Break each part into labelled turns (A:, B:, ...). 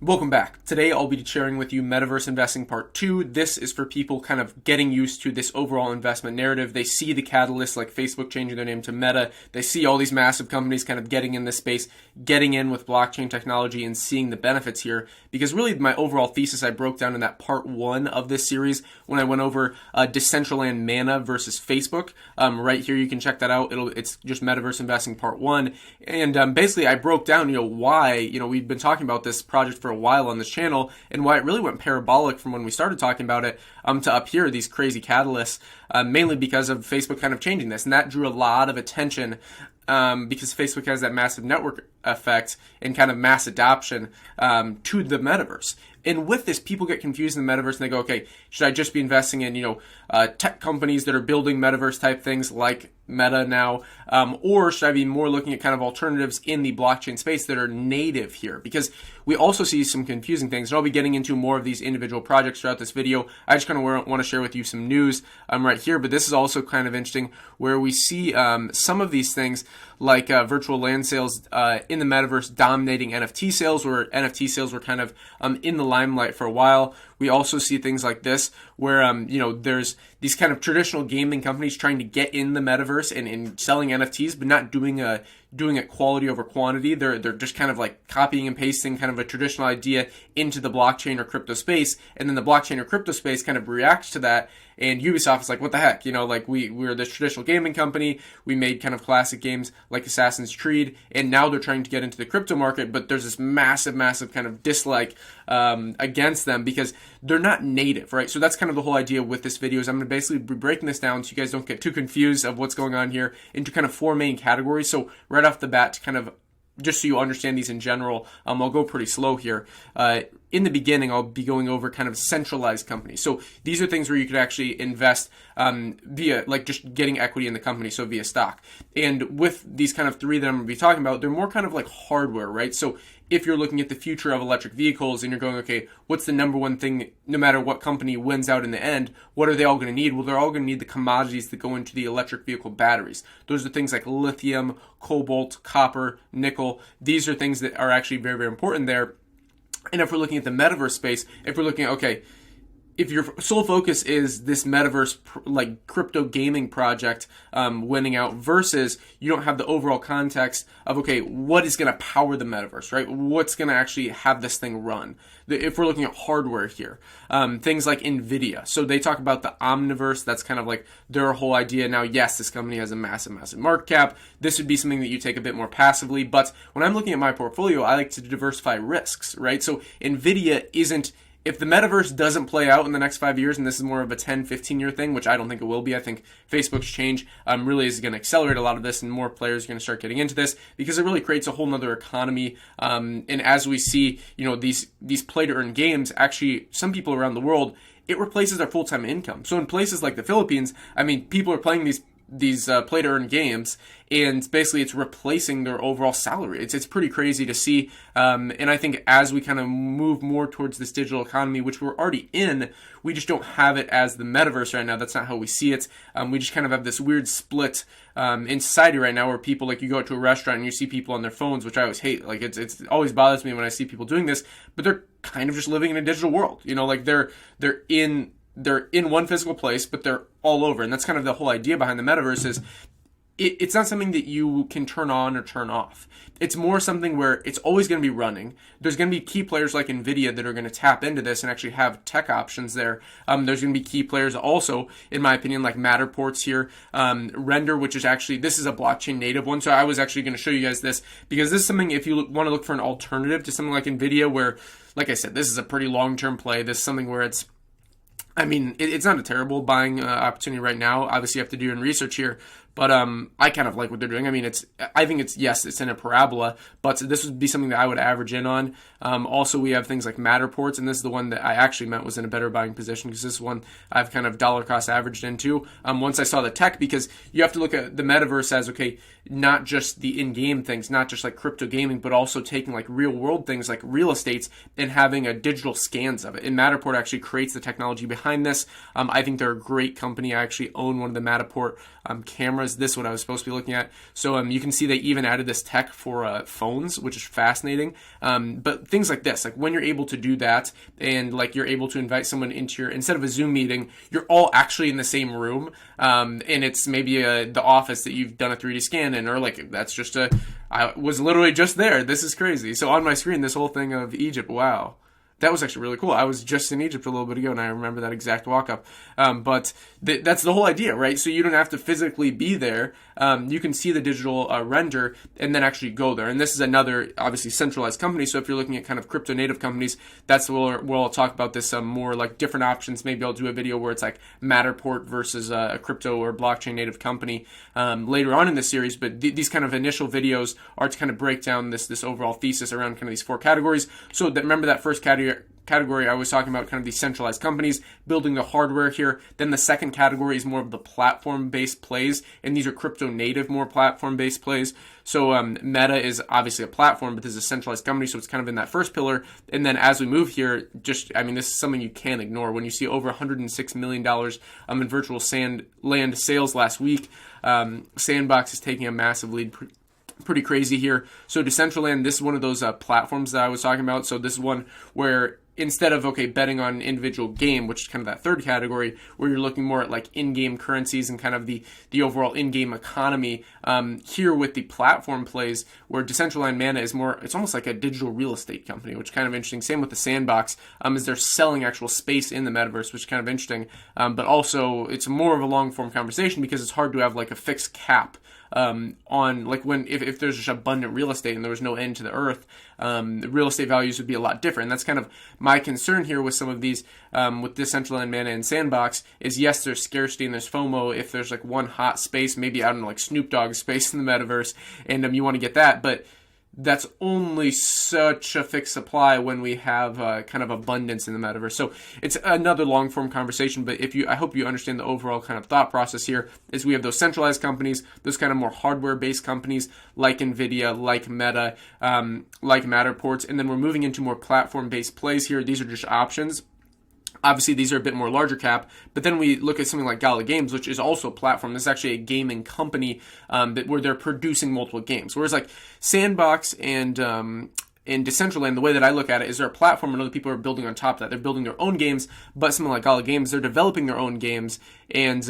A: Welcome back. Today I'll be sharing with you Metaverse Investing Part 2. This is for people kind of getting used to this overall investment narrative. They see the catalysts like Facebook changing their name to Meta. They see all these massive companies kind of getting in this space, getting in with blockchain technology and seeing the benefits here. Because really my overall thesis I broke down in that Part 1 of this series when I went over Decentraland Mana versus Facebook. Right here you can check that out. It's just Metaverse Investing Part 1. And basically I broke down, why, we've been talking about this project for a while on this channel and why it really went parabolic from when we started talking about it to up here, these crazy catalysts, mainly because of Facebook kind of changing this. And that drew a lot of attention because Facebook has that massive network effect and kind of mass adoption to the metaverse. And with this, people get confused in the metaverse and they go, okay, should I just be investing in, tech companies that are building metaverse type things like Meta now, or should I be more looking at kind of alternatives in the blockchain space that are native here? Because we also see some confusing things, and I'll be getting into more of these individual projects throughout this video. I just kind of want to share with you some news right here, but this is also kind of interesting where we see some of these things like virtual land sales in the metaverse dominating NFT sales, where NFT sales were kind of in the limelight for a while. We also see things like this where, there's these kind of traditional gaming companies trying to get in the metaverse and selling NFTs, but not doing it quality over quantity. They're just kind of like copying and pasting kind of a traditional idea into the blockchain or crypto space. And then the blockchain or crypto space kind of reacts to that. And Ubisoft is like, what the heck? We're this traditional gaming company. We made kind of classic games like Assassin's Creed. And now they're trying to get into the crypto market. But there's this massive kind of dislike against them because they're not native, right? So that's kind of the whole idea with this video is I'm going to basically be breaking this down so you guys don't get too confused of what's going on here into kind of four main categories. So right off the bat, to kind of just so you understand these in general, I'll go pretty slow here. In the beginning, I'll be going over kind of centralized companies. So these are things where you could actually invest via like just getting equity in the company, so via stock. And with these kind of three that I'm going to be talking about, they're more kind of like hardware, right? So if you're looking at the future of electric vehicles and you're going, okay, what's the number one thing, no matter what company wins out in the end, what are they all going to need? Well, they're all going to need the commodities that go into the electric vehicle batteries. Those are things like lithium, cobalt, copper, nickel. These are things that are actually very, very important there. And if we're looking at the metaverse space, if we're looking at, okay, if your sole focus is this metaverse like crypto gaming project winning out versus you don't have the overall context of, okay, what is going to power the metaverse, right? What's going to actually have this thing run? If we're looking at hardware here, things like NVIDIA. So they talk about the Omniverse. That's kind of like their whole idea. Now, yes, this company has a massive market cap. This would be something that you take a bit more passively. But when I'm looking at my portfolio, I like to diversify risks, right? So NVIDIA isn't, if the metaverse doesn't play out in the next 5 years, and this is more of a 10, 15-year thing, which I don't think it will be, I think Facebook's change really is going to accelerate a lot of this, and more players are going to start getting into this because it really creates a whole nother economy. And as we see, these play-to-earn games, actually, some people around the world, it replaces their full-time income. So in places like the Philippines, people are playing these play-to-earn games, and basically it's replacing their overall salary. It's pretty crazy to see, and I think as we kind of move more towards this digital economy, which we're already in, we just don't have it as the metaverse right now. That's not how we see it. We just kind of have this weird split in society right now where people, like, you go out to a restaurant and you see people on their phones, which I always hate. Like, it's always bothers me when I see people doing this, but they're kind of just living in a digital world. Like they're in one physical place, but they're all over. And that's kind of the whole idea behind the metaverse is it's not something that you can turn on or turn off. It's more something where it's always going to be running. There's going to be key players like NVIDIA that are going to tap into this and actually have tech options there. There's going to be key players also, in my opinion, like Matterports here. Render, which is actually, this is a blockchain native one. So I was actually going to show you guys this because this is something, if you want to look for an alternative to something like NVIDIA, where, like I said, this is a pretty long-term play. This is something where it's not a terrible buying opportunity right now. Obviously, you have to do your own research here, but I kind of like what they're doing. I think it's in a parabola, but this would be something that I would average in on. Also, we have things like Matterports, and this is the one that I actually meant was in a better buying position because this is one I've kind of dollar cost averaged into once I saw the tech, because you have to look at the metaverse as, okay, not just the in-game things, not just like crypto gaming, but also taking like real world things like real estates and having a digital scans of it. And Matterport actually creates the technology behind this. I think they're a great company. I actually own one of the Matterport camera cameras. This is what I was supposed to be looking at. So you can see they even added this tech for phones, which is fascinating. But things like this, like when you're able to do that, and like you're able to invite someone into your, instead of a Zoom meeting, you're all actually in the same room, and it's maybe the office that you've done a 3D scan in, or like that's just I was literally just there. This is crazy. So on my screen, this whole thing of Egypt, wow. That was actually really cool. I was just in Egypt a little bit ago, and I remember that exact walk-up. But that's the whole idea, right? So you don't have to physically be there. You can see the digital render and then actually go there. And this is another, obviously, centralized company. So if you're looking at kind of crypto-native companies, that's where I'll talk about this more like different options. Maybe I'll do a video where it's like Matterport versus a crypto or blockchain-native company later on in the series. But these kind of initial videos are to kind of break down this overall thesis around kind of these 4 categories. So remember that first category I was talking about, kind of these centralized companies building the hardware here. Then the second category is more of the platform-based plays, and these are crypto-native, more platform-based plays. So Meta is obviously a platform, but this is a centralized company, so it's kind of in that first pillar. And then as we move here, this is something you can't ignore. When you see over $106 million in virtual land sales last week, Sandbox is taking a massive lead. Pretty crazy here. So Decentraland, this is one of those platforms that I was talking about. So this is one where instead of betting on an individual game, which is kind of that third category, where you're looking more at like in-game currencies and kind of the overall in-game economy, here with the platform plays, where Decentraland Mana is more, it's almost like a digital real estate company, which is kind of interesting. Same with the Sandbox, is they're selling actual space in the metaverse, which is kind of interesting. But also it's more of a long-form conversation because it's hard to have like a fixed cap on like if there's just abundant real estate and there was no end to the earth, the real estate values would be a lot different. And that's kind of my concern here with some of these, with Decentraland Mana and Sandbox, is yes, there's scarcity and there's FOMO if there's like one hot space, maybe I don't know, like Snoop Dogg's space in the metaverse, and you want to get that, but that's only such a fixed supply when we have kind of abundance in the metaverse. So it's another long form conversation, but I hope you understand the overall kind of thought process here is we have those centralized companies, those kind of more hardware based companies like Nvidia, like Meta, like Matterports, and then we're moving into more platform based plays here. These are just options. Obviously, these are a bit more larger cap, but then we look at something like Gala Games, which is also a platform. This is actually a gaming company where they're producing multiple games. Whereas like Sandbox and Decentraland, the way that I look at it is they're a platform and other people are building on top of that. They're building their own games, but something like Gala Games, they're developing their own games, and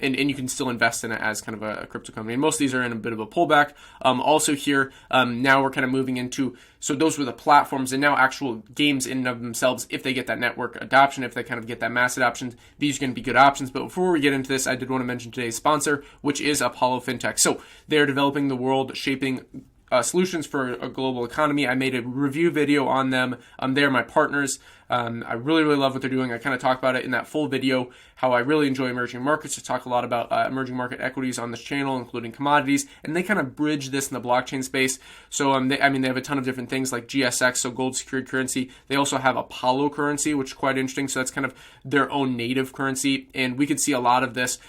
A: you can still invest in it as kind of a crypto company. And most of these are in a bit of a pullback. Also here, now we're kind of moving into, so those were the platforms, and now actual games in and of themselves, if they get that network adoption, if they kind of get that mass adoption, these are going to be good options. But before we get into this, I did want to mention today's sponsor, which is Apollo FinTech. So they're developing the world, shaping solutions for a global economy. I made a review video on them. They're my partners. I really, really love what they're doing. I kind of talk about it in that full video, how I really enjoy emerging markets. I talk a lot about emerging market equities on this channel, including commodities, and they kind of bridge this in the blockchain space. So, they have a ton of different things like GSX, so gold secured currency. They also have Apollo currency, which is quite interesting. So that's kind of their own native currency. And we could see a lot of this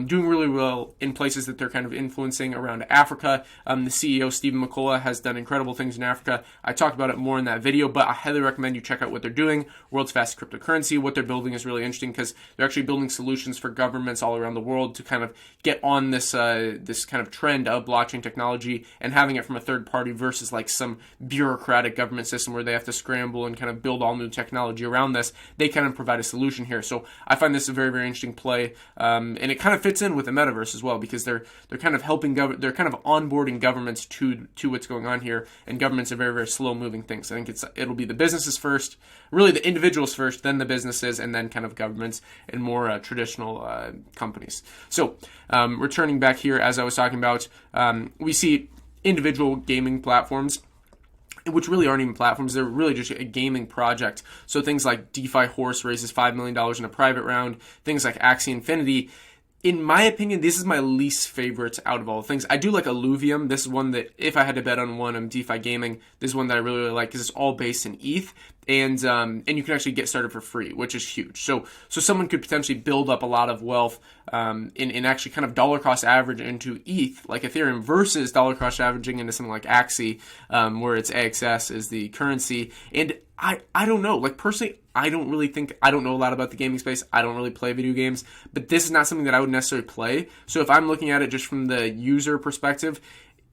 A: doing really well in places that they're kind of influencing around Africa. The CEO, Stephen McCullough, has done incredible things in Africa. I talked about it more in that video, but I highly recommend you check out what they're doing. World's fastest cryptocurrency. What they're building is really interesting because they're actually building solutions for governments all around the world to kind of get on this this kind of trend of blockchain technology and having it from a third party versus like some bureaucratic government system where they have to scramble and kind of build all new technology around this. They kind of provide a solution here. So I find this a very, very interesting play, and it kind of fits in with the metaverse as well because they're kind of helping they're kind of onboarding governments to what's going on here, and governments are very, very slow moving things. I think it'll be the businesses first, really the individuals first, then the businesses, and then kind of governments and more traditional companies. So returning back here, as I was talking about, we see individual gaming platforms, which really aren't even platforms. They're really just a gaming project. So things like DeFi Horse raises $5 million in a private round. Things like Axie Infinity. In my opinion, this is my least favorite out of all the things. I do like Illuvium. This is one that, if I had to bet on one, DeFi gaming, this is one that I really, really like because it's all based in ETH. and you can actually get started for free, which is huge. So someone could potentially build up a lot of wealth in actually kind of dollar cost average into ETH, like Ethereum, versus dollar cost averaging into something like Axie, where it's AXS is the currency. And I don't know. Like, personally, I don't know a lot about the gaming space. I don't really play video games, but this is not something that I would necessarily play. So if I'm looking at it just from the user perspective,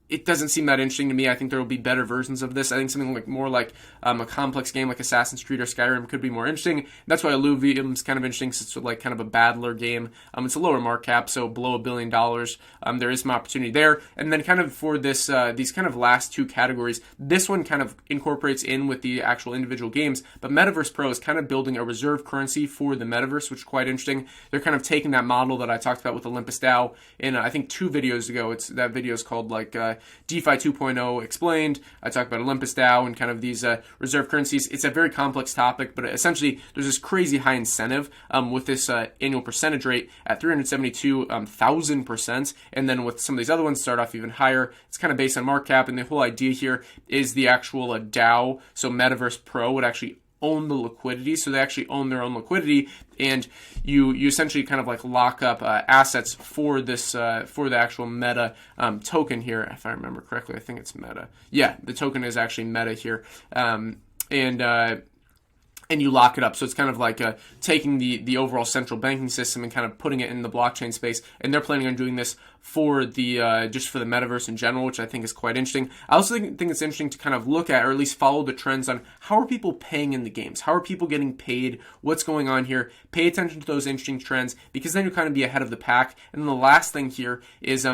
A: it doesn't seem that interesting to me. I think there will be better versions of this. I think something more like a complex game like Assassin's Creed or Skyrim could be more interesting. That's why Illuvium's kind of interesting, since it's like kind of a battler game. It's a lower market cap, so below $1 billion. There is some opportunity there. And then kind of for this, these kind of last two categories, this one kind of incorporates in with the actual individual games. But Metaverse Pro is kind of building a reserve currency for the metaverse, which is quite interesting. They're kind of taking that model that I talked about with Olympus DAO in I think 2 videos ago. That video is called like DeFi 2.0 explained. I talked about Olympus DAO and kind of these reserve currencies. It's a very complex topic, but essentially there's this crazy high incentive with this annual percentage rate at 372,000%, and then with some of these other ones start off even higher. It's kind of based on market cap, and the whole idea here is the actual DAO, so Metaverse Pro, would actually own the liquidity. So they actually own their own liquidity, and you essentially kind of like lock up assets for this for the actual Meta token here. If I remember correctly, I think it's Meta. Yeah, the token is actually Meta here, and you lock it up. So it's kind of like taking the overall central banking system and kind of putting it in the blockchain space. And they're planning on doing this for the just for the metaverse in general, which I think is quite interesting. I also think it's interesting to kind of look at, or at least follow the trends on how are people paying in the games? How are people getting paid? What's going on here? Pay attention to those interesting trends, because then you'll kind of be ahead of the pack. And then the last thing here is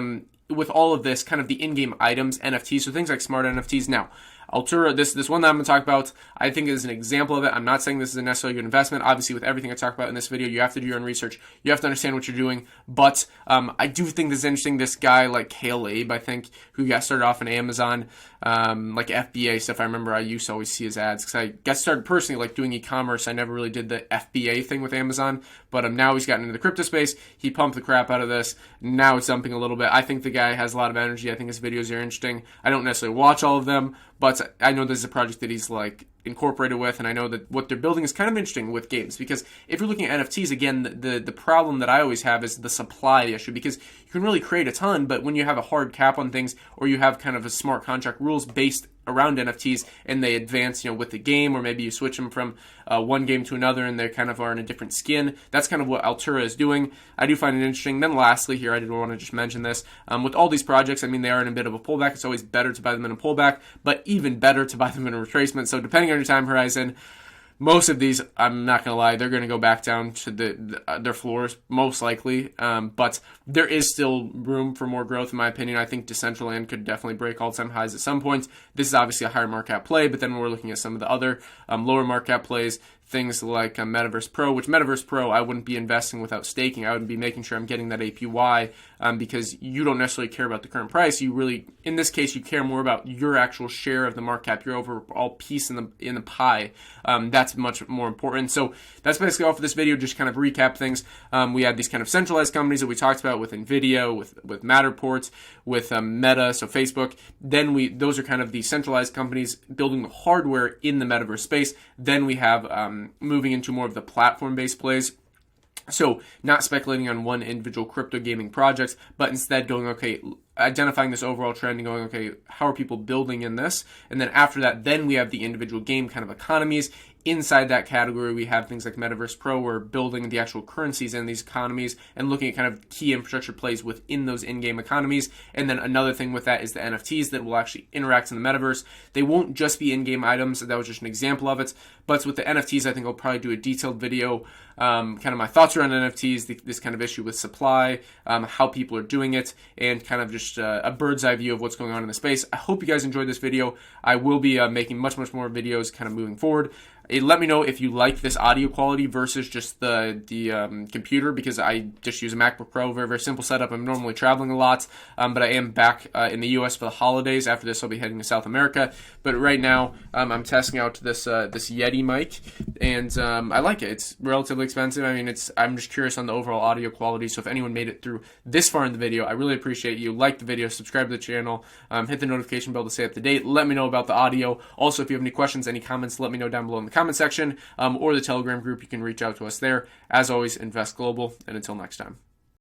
A: with all of this, kind of the in-game items, NFTs, so things like smart NFTs. Now, Altura, this one that I'm going to talk about, I think is an example of it. I'm not saying this is a necessarily good investment. Obviously, with everything I talk about in this video, you have to do your own research. You have to understand what you're doing. But I do think this is interesting. This guy, like Kale Abe, I think, who got started off in Amazon, like FBA stuff. I remember I used to always see his ads because I got started personally like doing e-commerce. I never really did the FBA thing with Amazon, but now he's gotten into the crypto space. He pumped the crap out of this. Now it's dumping a little bit. I think the guy has a lot of energy. I think his videos are interesting. I don't necessarily watch all of them, but I know this is a project that he's like incorporated with, and I know that what they're building is kind of interesting with games, because if you're looking at NFTs, again, the problem that I always have is the supply issue, because you can really create a ton, but when you have a hard cap on things, or you have kind of a smart contract rules based around NFTs, and they advance, with the game, or maybe you switch them from one game to another, and they kind of are in a different skin. That's kind of what Altura is doing. I do find it interesting. Then lastly here, I did want to just mention this. With all these projects, I mean, they are in a bit of a pullback. It's always better to buy them in a pullback, but even better to buy them in a retracement. So depending on your time horizon, most of these, I'm not going to lie, they're going to go back down to their floors, most likely. But there is still room for more growth, in my opinion. I think Decentraland could definitely break all-time highs at some point. This is obviously a higher market cap play, but then we're looking at some of the other lower market cap plays, things like Metaverse Pro, which Metaverse Pro I wouldn't be investing without staking. I would be making sure I'm getting that APY, because you don't necessarily care about the current price. You really, in this case, you care more about your actual share of the market cap, your overall piece in the pie. That's much more important. So that's basically all for this video. Just kind of recap things. We had these kind of centralized companies that we talked about with NVIDIA, with Matterport, with Meta, so Facebook. Then those are kind of the centralized companies building the hardware in the metaverse space. Then we have moving into more of the platform-based plays. So not speculating on one individual crypto gaming project, but instead going, okay, identifying this overall trend and going, okay, how are people building in this? And then after that, then we have the individual game kind of economies. Inside that category, we have things like Metaverse Pro, where we're building the actual currencies in these economies and looking at kind of key infrastructure plays within those in-game economies. And then another thing with that is the NFTs that will actually interact in the metaverse. They won't just be in-game items. That was just an example of it. But with the NFTs, I think I'll probably do a detailed video, kind of my thoughts around NFTs, this kind of issue with supply, how people are doing it, and kind of just a bird's eye view of what's going on in the space. I hope you guys enjoyed this video. I will be making much more videos kind of moving forward. Let me know if you like this audio quality versus just the computer, because I just use a MacBook Pro, very simple setup. I'm normally traveling a lot, but I am back in the U.S. for the holidays. After this, I'll be heading to South America. But right now, I'm testing out this Yeti mic, and I like it. It's relatively expensive. I mean, I'm just curious on the overall audio quality. So if anyone made it through this far in the video, I really appreciate you. Like like the video, subscribe to the channel, hit the notification bell to stay up to date. Let me know about the audio. Also, if you have any questions, any comments, let me know down below in the comment section, or the Telegram group. You can reach out to us there. As always, invest global, and until next time.